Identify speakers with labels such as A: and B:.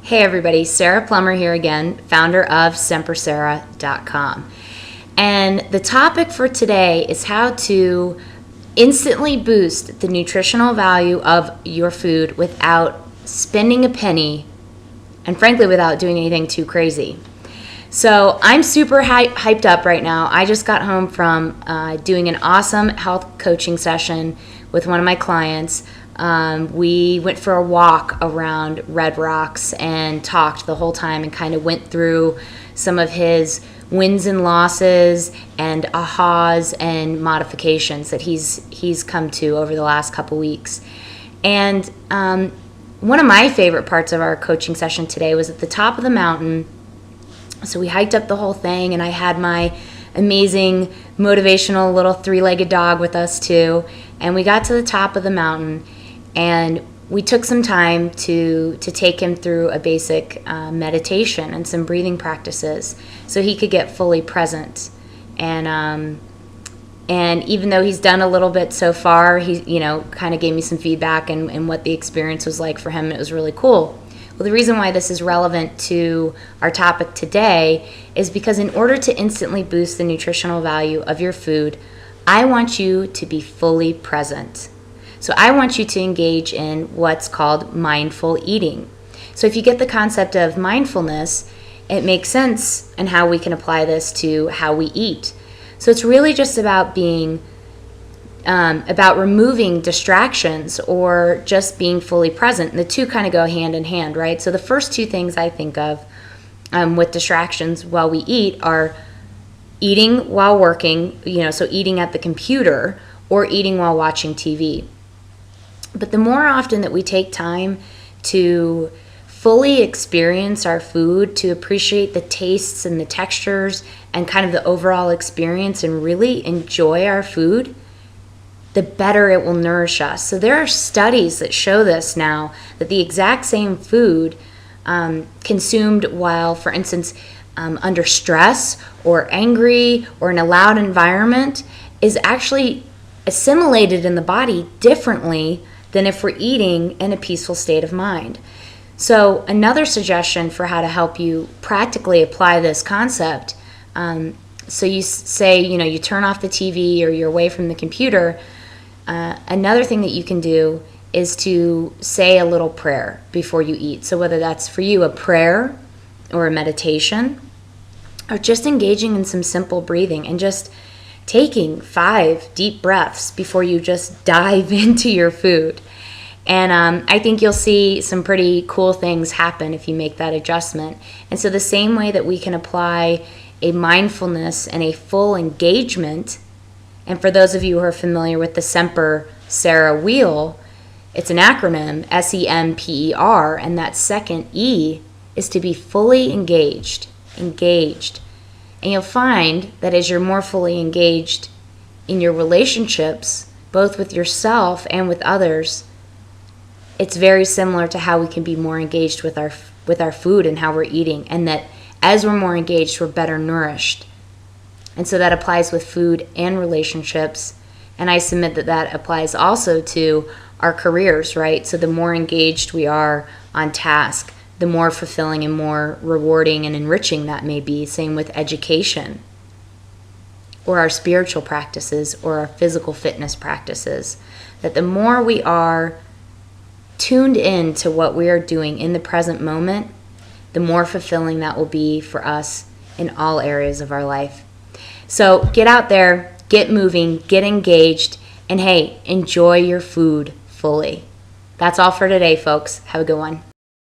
A: Hey everybody, Sarah Plummer here again, founder of SemperSarah.com. And the topic for today is how to instantly boost the nutritional value of your food without spending a penny and frankly without doing anything too crazy. So I'm super hyped up right now. I just got home from doing an awesome health coaching session with one of my clients. We went for a walk around Red Rocks and talked the whole time and kind of went through some of his wins and losses and ahas and modifications that he's come to over the last couple weeks. And one of my favorite parts of our coaching session today was at the top of the mountain. So we hiked up the whole thing, and I had my amazing motivational little three-legged dog with us too. And we got to the top of the mountain, and we took some time to take him through a basic meditation and some breathing practices so he could get fully present. And even though he's done a little bit so far, he kind of gave me some feedback and what the experience was like for him. And it was really cool. Well, the reason why this is relevant to our topic today is because in order to instantly boost the nutritional value of your food, I want you to be fully present. So I want you to engage in what's called mindful eating. So if you get the concept of mindfulness, it makes sense in how we can apply this to how we eat. So it's really just about about removing distractions or just being fully present. And the two kind of go hand in hand, right? So the first two things I think of with distractions while we eat are eating while working, so eating at the computer or eating while watching TV. But the more often that we take time to fully experience our food, to appreciate the tastes and the textures and kind of the overall experience and really enjoy our food, the better it will nourish us. So there are studies that show this now, that the exact same food consumed while, for instance, under stress or angry or in a loud environment is actually assimilated in the body differently than if we're eating in a peaceful state of mind. So another suggestion for how to help you practically apply this concept, so you say, you turn off the TV or you're away from the computer, another thing that you can do is to say a little prayer before you eat. So whether that's for you a prayer or a meditation or just engaging in some simple breathing and just taking 5 deep breaths before you just dive into your food. And I think you'll see some pretty cool things happen if you make that adjustment. And so the same way that we can apply a mindfulness and a full engagement, and for those of you who are familiar with the Semper Sarah wheel, it's an acronym, SEMPER, and that second E is to be fully engaged. And you'll find that as you're more fully engaged in your relationships, both with yourself and with others, it's very similar to how we can be more engaged with our food and how we're eating, and that as we're more engaged, we're better nourished. And so that applies with food and relationships, and I submit that that applies also to our careers, right? So the more engaged we are on task, the more fulfilling and more rewarding and enriching that may be. Same with education or our spiritual practices or our physical fitness practices. That the more we are tuned in to what we are doing in the present moment, the more fulfilling that will be for us in all areas of our life. So get out there, get moving, get engaged, and hey, enjoy your food fully. That's all for today, folks. Have a good one.